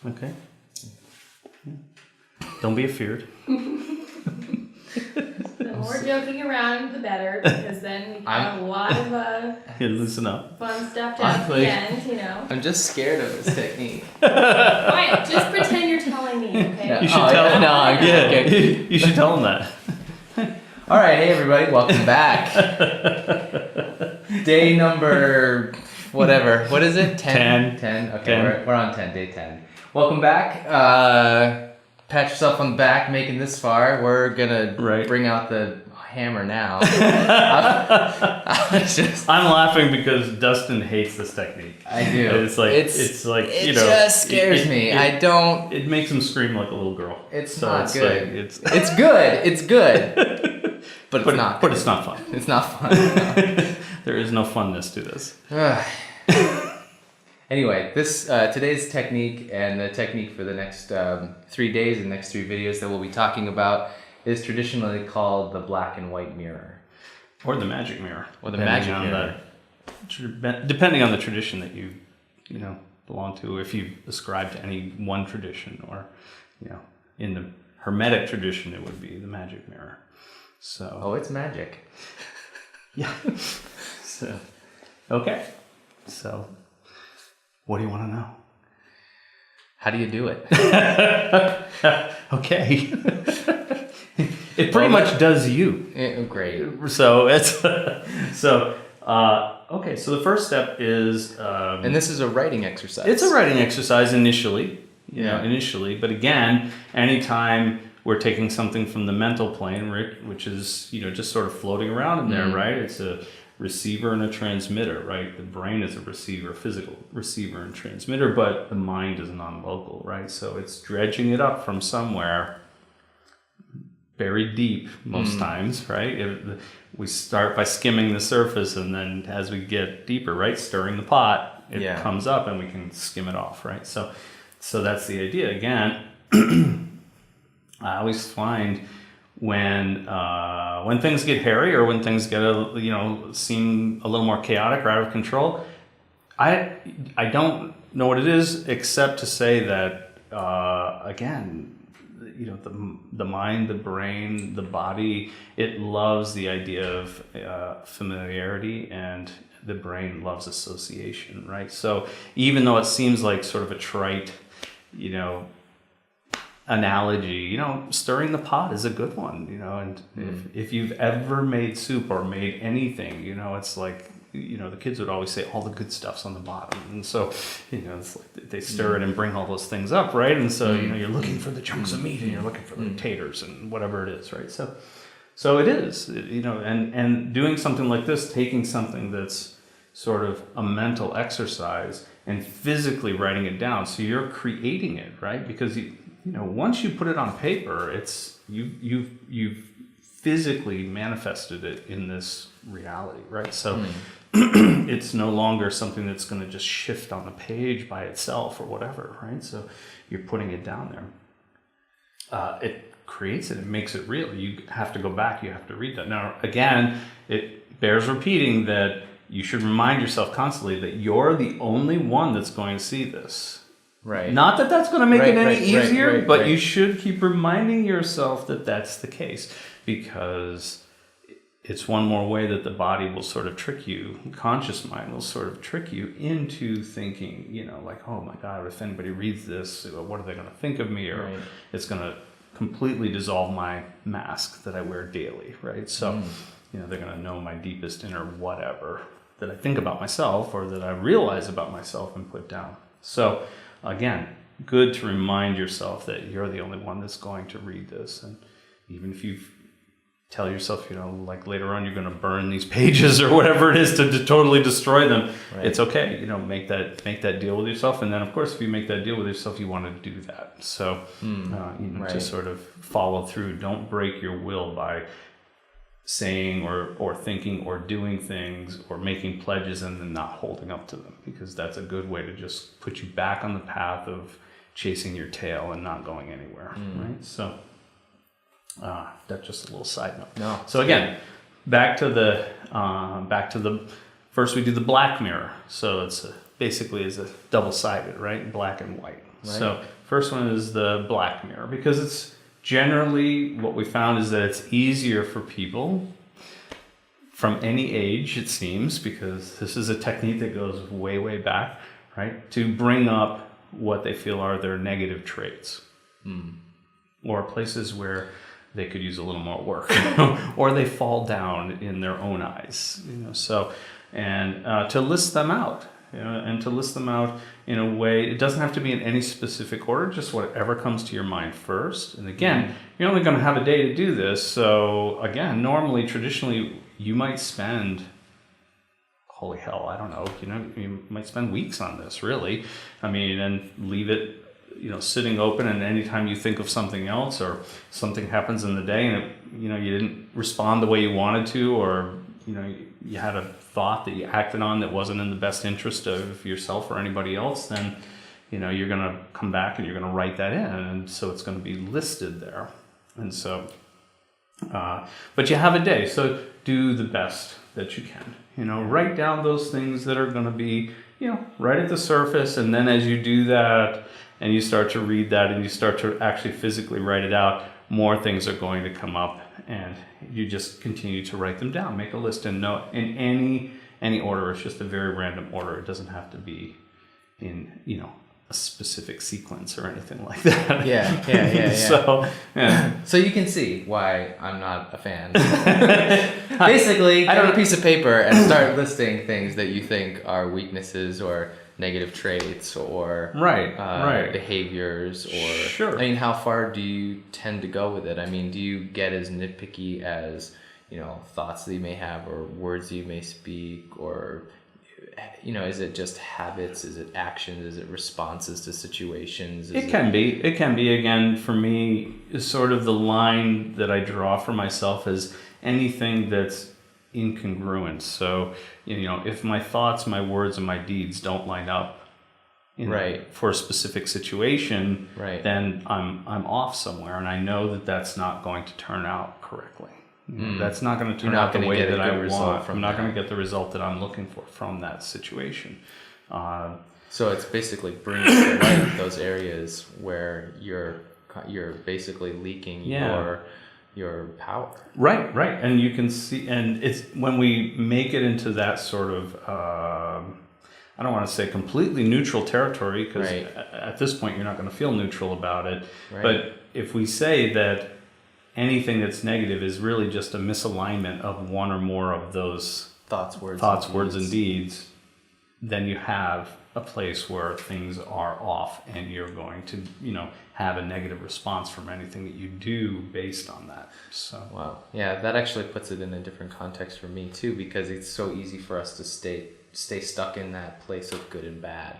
Okay. Don't be afeared. The more joking around, the better, because then we can have a lot of loosen up. fun stuff down at the end, you know. I'm just scared of this technique. Fine, just pretend you're telling me, okay? You should tell him. No, I'm Yeah, you should tell him that. All right, hey everybody, welcome back. Day number, whatever. What is it? 10? 10. Okay, 10. We're on 10, day 10. Welcome back. Pat yourself on the back, making this far. We're gonna bring out the hammer now. I'm laughing because Dustin hates this technique. I do. It's like it just scares me. It makes him scream like a little girl. It's not good. Like, it's good. It's good. But it's not. But it's not fun. It's not fun. No. There is no funness to this. Anyway, this today's technique and the technique for the next 3 days and next 3 videos that we'll be talking about is traditionally called the black and white mirror. Or the magic mirror. Or the magic mirror. Depending on the tradition that you belong to, if you ascribe to any one tradition, or in the Hermetic tradition, it would be the magic mirror. So. Oh, it's magic. Yeah. So. Okay. So. What do you want to know? How do you do it? Okay. It pretty much does you. Great. So it's okay. So the first step is, and this is a writing exercise. It's a writing exercise initially, but again, anytime we're taking something from the mental plane, which is just sort of floating around in there, right? It's a receiver and a transmitter, right? The brain is a receiver, physical receiver and transmitter, but the mind is non-local, right? So it's dredging it up from somewhere buried deep most times, right? We start by skimming the surface, and then as we get deeper, right, stirring the pot, it comes up and we can skim it off, right? So that's the idea. Again, I always find when things get hairy, or when things get seem a little more chaotic or out of control, I don't know what it is, except to say that again, the mind, the brain, the body, it loves the idea of familiarity, and the brain loves association, right? So even though it seems like sort of a trite, analogy, stirring the pot is a good one, and if you've ever made soup or made anything, it's like, the kids would always say all the good stuff's on the bottom, and so it's like they stir it and bring all those things up, right? And so you're looking for the chunks of meat, and you're looking for the taters and whatever it is, right? So it is, and doing something like this, taking something that's sort of a mental exercise and physically writing it down, so you're creating it, right? Because once you put it on paper, it's you've physically manifested it in this reality, right? So it's no longer something that's going to just shift on the page by itself or whatever, right? So you're putting it down there. It creates it. It makes it real. You have to go back. You have to read that. Now, again, it bears repeating that you should remind yourself constantly that you're the only one that's going to see this. Right. Not that that's going to make it any easier, but you should keep reminding yourself that that's the case, because it's one more way that the body will sort of trick you, conscious mind will sort of trick you into thinking, like, oh my God, if anybody reads this, what are they going to think of me? Or it's going to completely dissolve my mask that I wear daily, right? So, they're going to know my deepest inner whatever that I think about myself, or that I realize about myself and put down. So, again, good to remind yourself that you're the only one that's going to read this. And even if you tell yourself, like later on you're going to burn these pages or whatever it is to totally destroy them, it's okay. Make that deal with yourself. And then, of course, if you make that deal with yourself, you want to do that. So, to sort of follow through. Don't break your will by saying or thinking or doing things or making pledges and then not holding up to them, because that's a good way to just put you back on the path of chasing your tail and not going anywhere, right? So that's just a little side note. No. So again, back to the first we do the black mirror. So it's basically is a double-sided, right? Black and white. So first one is the black mirror, because it's generally what we found is that it's easier for people from any age, it seems, because this is a technique that goes way, way back, right? To bring up what they feel are their negative traits, or places where they could use a little more work, or they fall down in their own eyes, So, and to list them out, and to list them out in a way, it doesn't have to be in any specific order, just whatever comes to your mind first. And again, you're only going to have a day to do this. So again, normally, traditionally, you might spend, holy hell, I don't know, you might spend weeks on this, really. And leave it, sitting open, and anytime you think of something else or something happens in the day and you didn't respond the way you wanted to, or you had a thought that you acted on that wasn't in the best interest of yourself or anybody else, then you're going to come back and you're going to write that in, and so it's going to be listed there. And so but you have a day, so do the best that you can. Write down those things that are going to be right at the surface, and then as you do that and you start to read that and you start to actually physically write it out, more things are going to come up, and you just continue to write them down. Make a list in any order. It's just a very random order. It doesn't have to be in a specific sequence or anything like that. Yeah. So you can see why I'm not a fan. Basically, get a piece of paper and start listing things that you think are weaknesses or negative traits or behaviors, or sure. How far do you tend to go with it? Do you get as nitpicky as thoughts that you may have or words you may speak, or is it just habits? Is it actions? Is it responses to situations? It can be. Again, for me, is sort of the line that I draw for myself as anything that's incongruent. So, if my thoughts, my words, and my deeds don't line up for a specific situation, then I'm off somewhere, and I know that that's not going to turn out correctly. That's not going to turn out the way that I want. I'm not going to get the result that I'm looking for from that situation. So it's basically bringing to light those areas where you're basically leaking your power. Right. And you can see, and it's when we make it into that sort of, I don't want to say completely neutral territory, because at this point you're not going to feel neutral about it. Right. But if we say that anything that's negative is really just a misalignment of one or more of those thoughts, words, and deeds, then you have a place where things are off, and you're going to, have a negative response from anything that you do based on that. So wow, yeah, that actually puts it in a different context for me too, because it's so easy for us to stay stuck in that place of good and bad.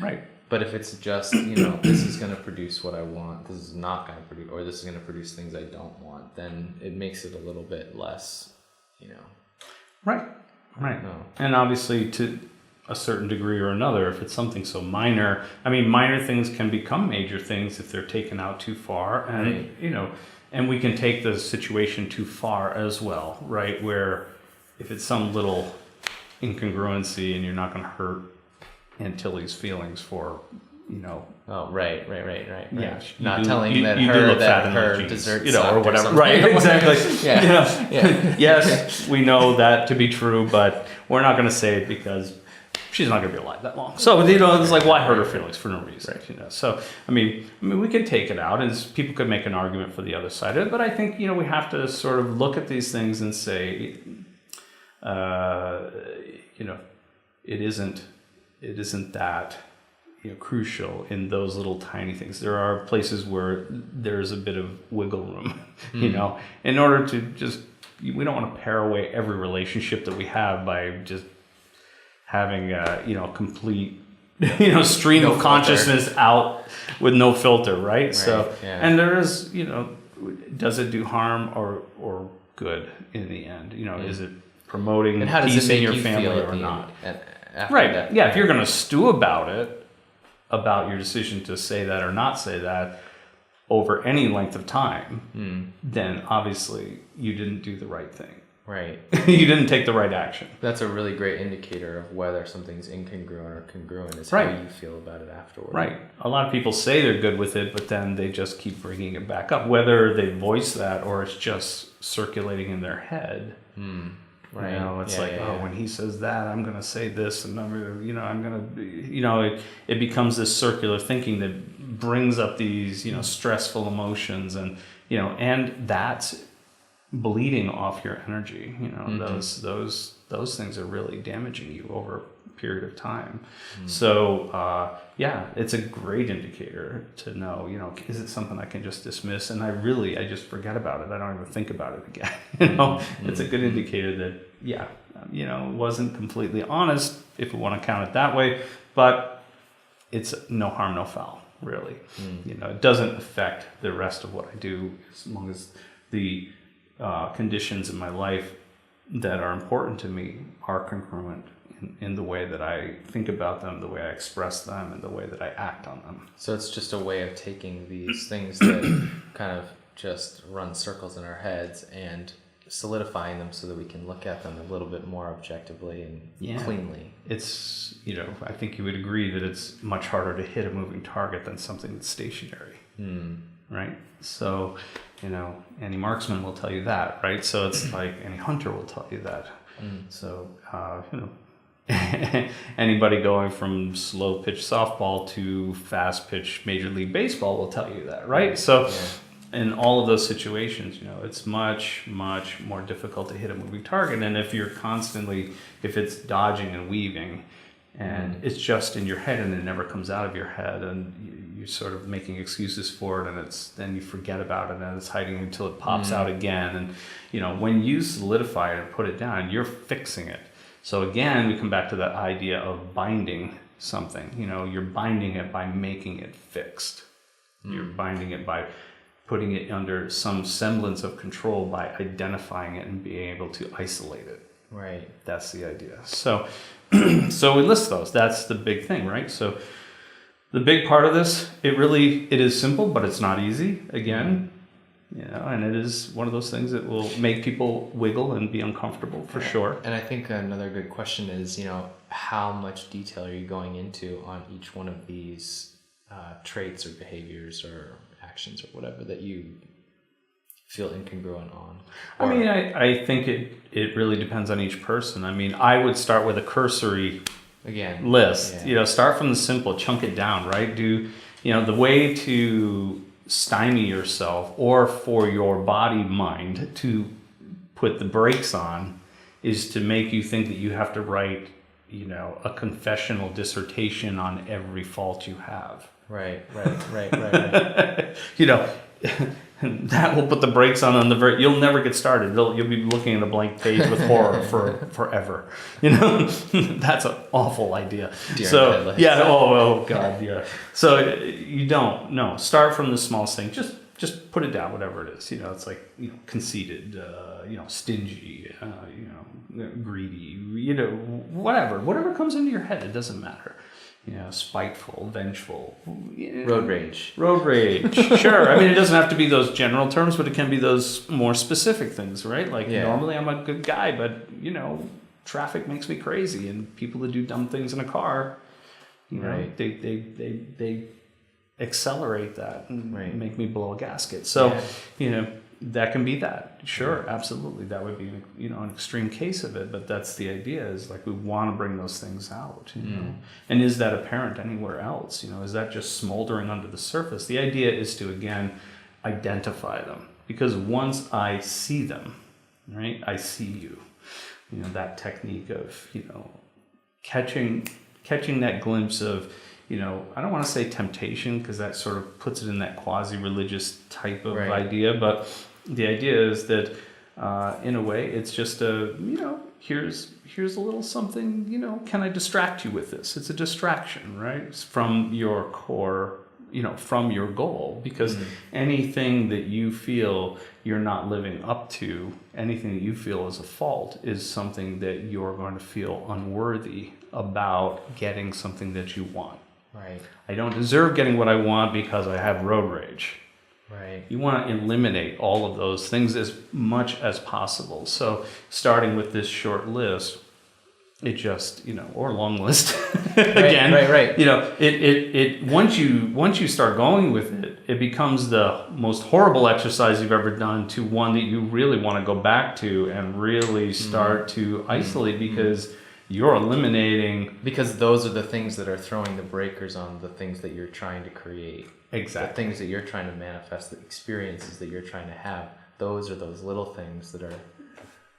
Right. But if it's just, this is going to produce what I want, this is not going to produce, or this is going to produce things I don't want, then it makes it a little bit less, Right. No. And obviously, to a certain degree or another, if it's something so minor, minor things can become major things if they're taken out too far, and and we can take the situation too far as well, right? Where if it's some little incongruency and you're not going to hurt Aunt Tilly's feelings for, Oh, right. Yeah, not telling that her dessert or whatever. Right, exactly. Yes, we know that to be true, but we're not going to say it because she's not going to be alive that long. So, it's like, why hurt her feelings for no reason? Right. So, we can take it out, and people could make an argument for the other side of it, but I think, we have to sort of look at these things and say, it isn't that crucial in those little tiny things. There are places where there's a bit of wiggle room, in order to just, we don't want to pare away every relationship that we have by just having a complete stream of consciousness out with no filter, right? So, and there is, does it do harm or good in the end? Is it promoting peace in your family or not? Right. Yeah. If you're going to stew about your decision to say that or not say that over any length of time, then obviously you didn't do the right thing. Right. You didn't take the right action. That's a really great indicator of whether something's incongruent or congruent is Right. how you feel about it afterward. Right. A lot of people say they're good with it, but then they just keep bringing it back up, whether they voice that or it's just circulating in their head. Right. You know, it's when he says that, I'm going to say this, and I'm going to, it becomes this circular thinking that brings up these, stressful emotions, and, and that's bleeding off your energy. Those things are really damaging you over a period of time. So it's a great indicator to know, is it something I can just dismiss and I just forget about it, I don't even think about it again. It's a good indicator that wasn't completely honest, if we want to count it that way, but it's no harm no foul, really. It doesn't affect the rest of what I do, as long as the conditions in my life that are important to me are congruent in the way that I think about them, the way I express them, and the way that I act on them. So it's just a way of taking these things that kind of just run circles in our heads and solidifying them so that we can look at them a little bit more objectively and cleanly. It's, I think you would agree that it's much harder to hit a moving target than something that's stationary. Right? So, any marksman will tell you that, right? So it's like any hunter will tell you that. So, anybody going from slow pitch softball to fast pitch Major League Baseball will tell you that, right? So in all of those situations, it's much, much more difficult to hit a moving target. And if it's dodging and weaving, and it's just in your head and it never comes out of your head, and you're sort of making excuses for it, and then you forget about it, and it's hiding until it pops out again. And when you solidify it and put it down, you're fixing it. So again, we come back to that idea of binding something. You're binding it by making it fixed. You're binding it by putting it under some semblance of control, by identifying it and being able to isolate it. Right. That's the idea. So we list those. That's the big thing, right? So the big part of this, it is simple, but it's not easy. Again, and it is one of those things that will make people wiggle and be uncomfortable for sure. And I think another good question is, how much detail are you going into on each one of these traits or behaviors or actions or whatever that you feel incongruent on? I mean, I think it really depends on each person. I mean, I would start with a cursory list. Start from the simple, chunk it down, right? The way to stymie yourself, or for your body mind to put the brakes on, is to make you think that you have to write a confessional dissertation on every fault you have. Right. That will put the brakes on the you'll never get started. You'll be looking at a blank page with horror for forever. That's an awful idea. So oh god, yeah. So you don't. No, start from the smallest thing. Just put it down, whatever it is. It's like conceited, stingy, greedy, whatever comes into your head. It doesn't matter. Spiteful, vengeful. Road rage. Sure. I mean, it doesn't have to be those general terms, but it can be those more specific things, right? Like normally I'm a good guy, but traffic makes me crazy, and people that do dumb things in a car, they accelerate that and make me blow a gasket. So, that can be that. Sure, absolutely. That would be, an extreme case of it, but that's the idea, is like we want to bring those things out, And is that apparent anywhere else? Is that just smoldering under the surface? The idea is to, again, identify them, because once I see them, right, I see you. That technique of, catching that glimpse of, I don't want to say temptation, because that sort of puts it in that quasi-religious type of idea, but the idea is that in a way it's just here's a little something, can I distract you with this? It's a distraction, right? It's from your core, from your goal, because anything that you feel you're not living up to, anything that you feel is a fault, is something that you're going to feel unworthy about getting something that you want. Right. I don't deserve getting what I want because I have road rage. Right. You want to eliminate all of those things as much as possible. So starting with this short list, it just, or long list again, right. It once you start going with it, it becomes the most horrible exercise you've ever done to one that you really want to go back to and really start to isolate because you're eliminating. Because those are the things that are throwing the breakers on the things that you're trying to create. Exactly. The things that you're trying to manifest, the experiences that you're trying to have. Those are those little things that are...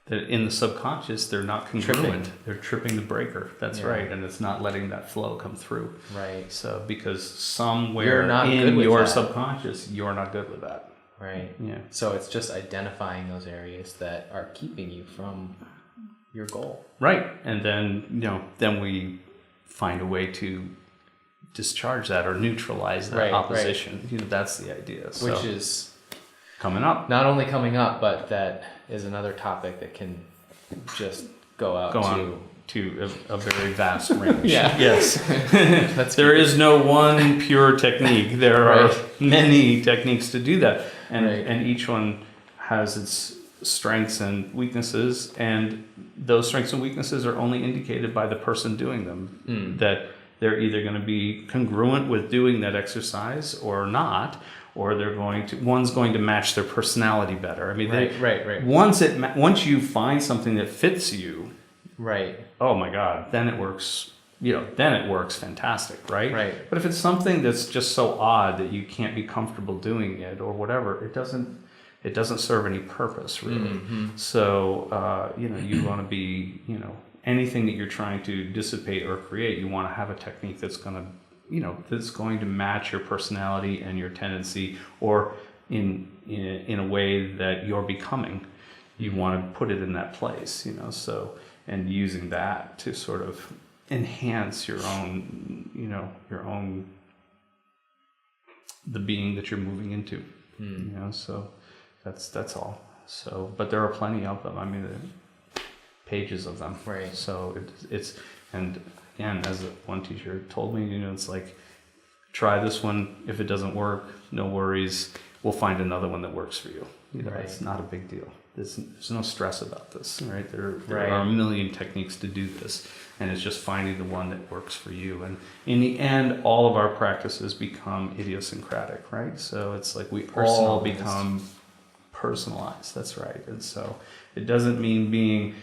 That in the subconscious, they're not congruent. They're tripping the breaker. That's right. And it's not letting that flow come through. Right. So because somewhere in your subconscious, you're not good with that. Right. Yeah. So it's just identifying those areas that are keeping you from your goal. Right. And then we find a way to discharge that or neutralize that opposition. That's the idea. So, which is coming up. Not only coming up, but that is another topic that can just go on to a very vast range. Yeah. Yes. There is no one pure technique. There are many techniques to do that. And each one has its strengths and weaknesses, and those strengths and weaknesses are only indicated by the person doing them. That they're either going to be congruent with doing that exercise or not, or one's going to match their personality better. I mean, right. Once you find something that fits you, right. Oh my God, then it works. Then it works fantastic, right? Right. But if it's something that's just so odd that you can't be comfortable doing it or whatever, it doesn't serve any purpose really. Mm-hmm. So you want to be anything that you're trying to dissipate or create, you want to have a technique that's going to match your personality and your tendency, or in a way that you're becoming. You want to put it in that place, so, and using that to sort of enhance your own the being that you're moving into. So that's all. So, but there are plenty of them. I mean, pages of them. Right. So it's and again, as one teacher told me, it's like, try this one. If it doesn't work, no worries. We'll find another one that works for you. It's not a big deal. There's no stress about this, right? There are a million techniques to do this, and it's just finding the one that works for you. And in the end, all of our practices become idiosyncratic, right? So it's like we all become personalized. That's right. And so it doesn't mean being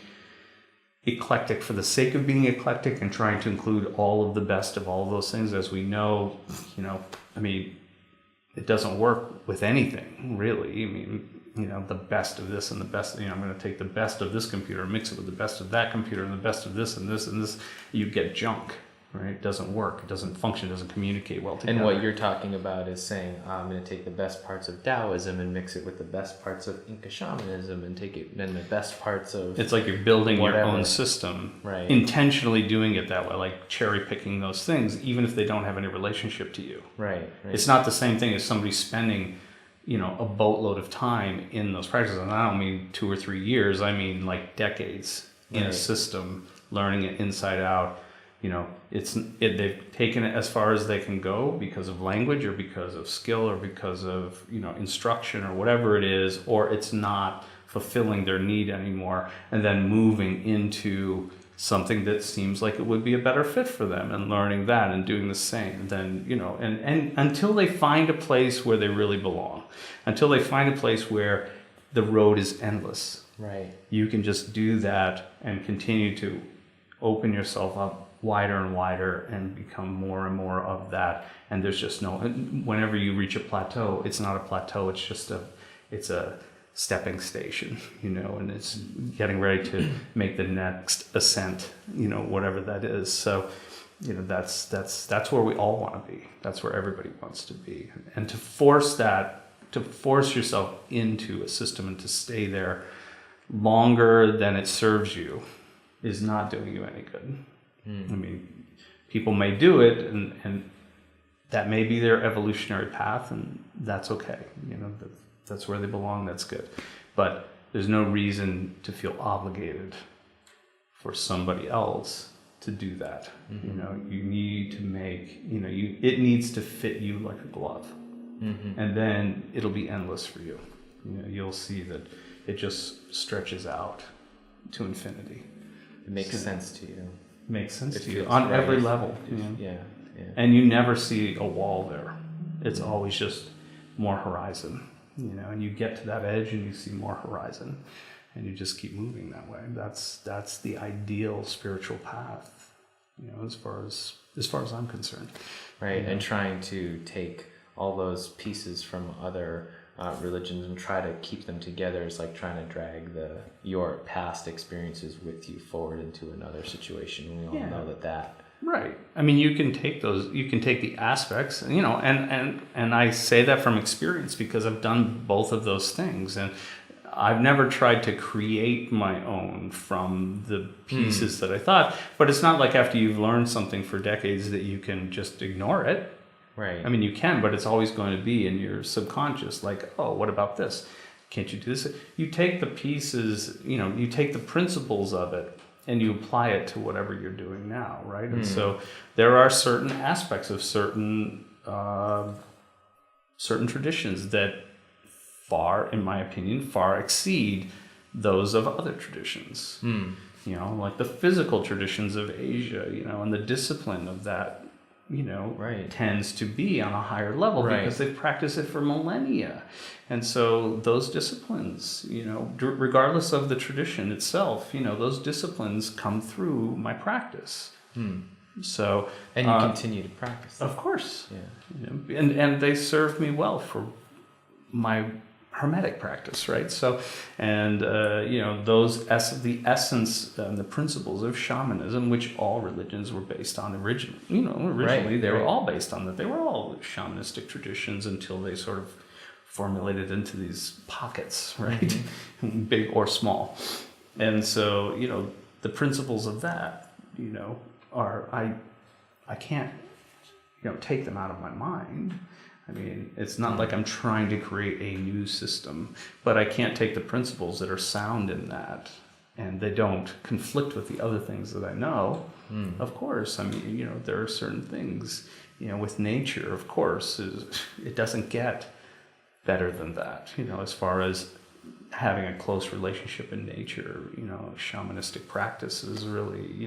eclectic for the sake of being eclectic and trying to include all of the best of all of those things. As we know, it doesn't work with anything really. I mean, the best of this and the best, I'm going to take the best of this computer and mix it with the best of that computer and the best of this and this and this. You get junk, right? It doesn't work. It doesn't function. It doesn't communicate well together. And what you're talking about is saying, I'm going to take the best parts of Taoism and mix it with the best parts of Inca shamanism and take it then the best parts of... It's like you're building your own system. Right. Intentionally doing it that way, like cherry picking those things, even if they don't have any relationship to you. Right. It's not the same thing as somebody spending, a boatload of time in those practices. And I don't mean 2 or 3 years. I mean like decades in a system, learning it inside out. They've taken it as far as they can go because of language or because of skill or because of, instruction or whatever it is, or it's not fulfilling their need anymore, and then moving into something that seems like it would be a better fit for them and learning that and doing the same. And then, and until they find a place where they really belong, until they find a place where the road is endless. Right. You can just do that and continue to open yourself up wider and wider and become more and more of that. And there's just whenever you reach a plateau, it's not a plateau, it's just it's a stepping station, and it's getting ready to make the next ascent, whatever that is. So, that's where we all want to be. That's where everybody wants to be. And to force yourself into a system and to stay there longer than it serves you is not doing you any good. I mean, people may do it, and that may be their evolutionary path, and that's okay. That's where they belong. That's good. But there's no reason to feel obligated for somebody else to do that. Mm-hmm. You need to make, it needs to fit you like a glove. and then it'll be endless for you. You'll see that it just stretches out to infinity. It makes sense to you. Makes sense to you on every level. Yeah. And you never see a wall there. It's always just more horizon, and you get to that edge and you see more horizon, and you just keep moving that way. That's the ideal spiritual path, as far as I'm concerned. Right, and trying to take all those pieces from other religions and try to keep them together is like trying to drag your past experiences with you forward into another situation. We all know that. Right. I mean, you can take the aspects, and I say that from experience because I've done both of those things, and I've never tried to create my own from the pieces that I thought, but it's not like after you've learned something for decades that you can just ignore it. Right. I mean, you can, but it's always going to be in your subconscious, like, oh, what about this? Can't you do this? You take the pieces, you take the principles of it, and you apply it to whatever you're doing now, right? And so there are certain aspects of certain traditions that in my opinion, far exceed those of other traditions. Like the physical traditions of Asia, and the discipline of that, tends to be on a higher level because they've practiced it for millennia. And so those disciplines, regardless of the tradition itself, those disciplines come through my practice. So and you continue to practice them. Of course. Yeah. And they serve me well for my hermetic practice, right? So, and the essence and the principles of shamanism, which all religions were based on originally, they were all based on that. They were all shamanistic traditions until they sort of formulated into these pockets, right? Big or small. And so, the principles of that, are, I can't, take them out of my mind. I mean, it's not like I'm trying to create a new system, but I can't take the principles that are sound in that, and they don't conflict with the other things that I know. Of course, I mean, there are certain things, with nature, of course, it doesn't get better than that, as far as having a close relationship in nature, shamanistic practice is really,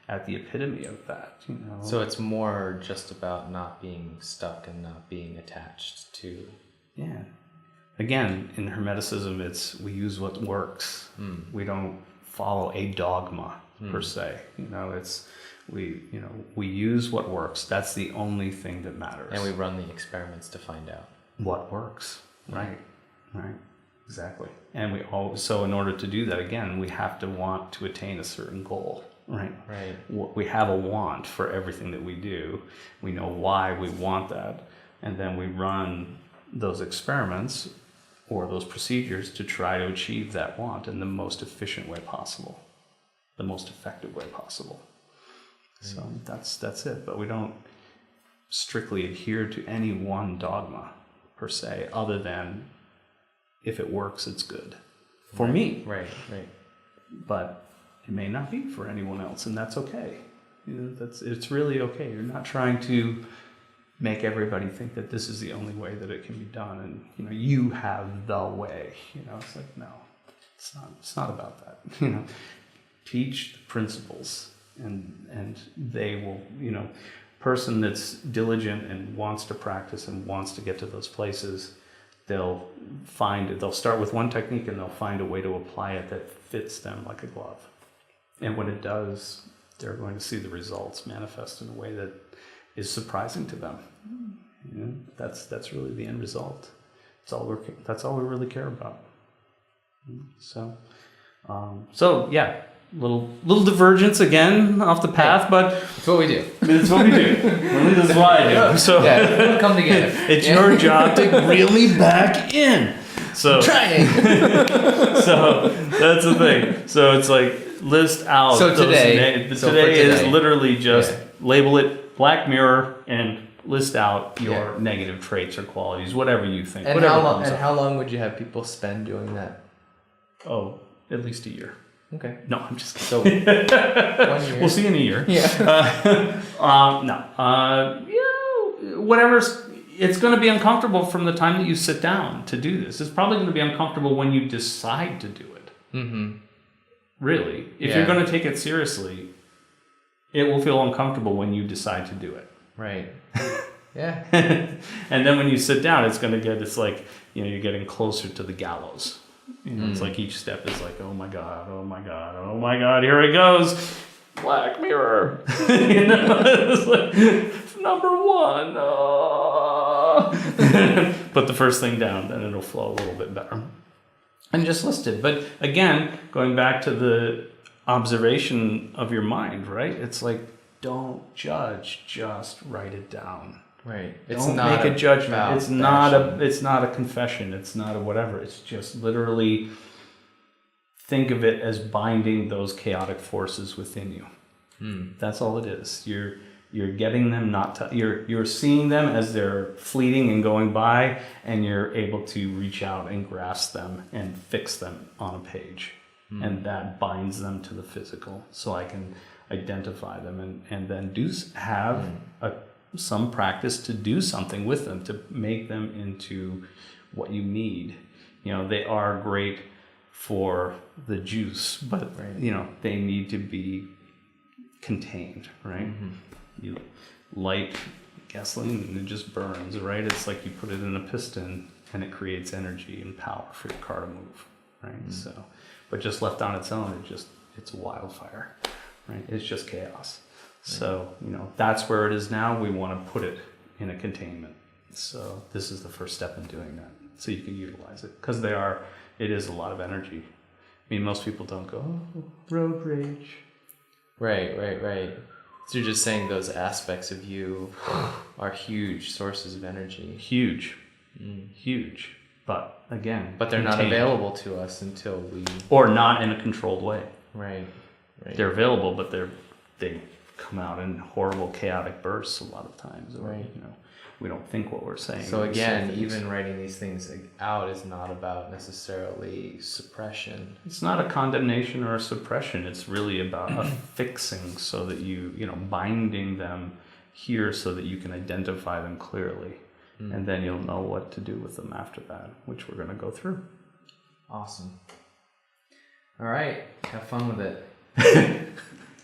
at the epitome of that, So it's more just about not being stuck and not being attached to. Yeah. Again, in Hermeticism, we use what works. We don't follow a dogma per se. We use what works. That's the only thing that matters. And we run the experiments to find out what works. Right. Exactly. And so in order to do that, again, we have to want to attain a certain goal. Right. We have a want for everything that we do. We know why we want that, and then we run those experiments or those procedures to try to achieve that want in the most efficient way possible, the most effective way possible. So that's it. But we don't strictly adhere to any one dogma per se, other than if it works, it's good for me. Right. But it may not be for anyone else, and that's okay. It's really okay. You're not trying to make everybody think that this is the only way that it can be done, and you have the way. It's like, no, it's not about that. Teach the principles, and they will. Person that's diligent and wants to practice and wants to get to those places, they'll start with one technique and they'll find a way to apply it that fits them like a glove. And when it does, they're going to see the results manifest in a way that is surprising to them. That's really the end result. That's all we really care about. So yeah, little divergence again off the path, but it's what we do. It's what we do. Really, this is what I do. So we'll come together. It's your job to reel me back in. So trying. So that's the thing. So it's like list out. So today is literally just label it Black Mirror and list out your negative traits or qualities, whatever you think. And how long would you have people spend doing that? Oh, at least a year. Okay. No, I'm just kidding. So 1 year. We'll see in a year. Yeah. No. Whatever's it's going to be uncomfortable from the time that you sit down to do this. It's probably going to be uncomfortable when you decide to do it. Mm-hmm. Really. If you're going to take it seriously, it will feel uncomfortable when you decide to do it. Right. Yeah. And then when you sit down, it's like, you're getting closer to the gallows. It's like each step is like, oh my God, oh my God, oh my God, here it goes. Black Mirror. It's like, number one. Put the first thing down, then it'll flow a little bit better. And just list it. But again, going back to the observation of your mind, right? It's like, don't judge, just write it down. Right. Don't make a judgment. It's not a confession. It's not a whatever. It's just literally think of it as binding those chaotic forces within you. That's all it is. You're getting them you're seeing them as they're fleeting and going by, and you're able to reach out and grasp them and fix them on a page. And that binds them to the physical, so I can identify them and then have some practice to do something with them, to make them into what you need. They are great for the juice, but they need to be contained, right? You light gasoline and it just burns, right? It's like you put it in a piston and it creates energy and power for your car to move, right? So, but just left on its own, it's a wildfire, right? It's just chaos. So, that's where it is now. We want to put it in a containment. So this is the first step in doing that, so you can utilize it, because it is a lot of energy. I mean, most people don't go, oh, road rage. Right. So you're just saying those aspects of you are huge sources of energy. Huge. But again, they're not available to us until we... Or not in a controlled way. Right. They're available, but they come out in horrible, chaotic bursts a lot of times. Or, we don't think what we're saying. So again, even writing these things out is not about necessarily suppression. It's not a condemnation or a suppression. It's really about a fixing, so that binding them here so that you can identify them clearly. And then you'll know what to do with them after that, which we're going to go through. Awesome. All right. Have fun with it.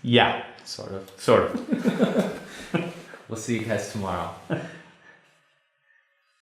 Yeah. Sort of. We'll see you guys tomorrow.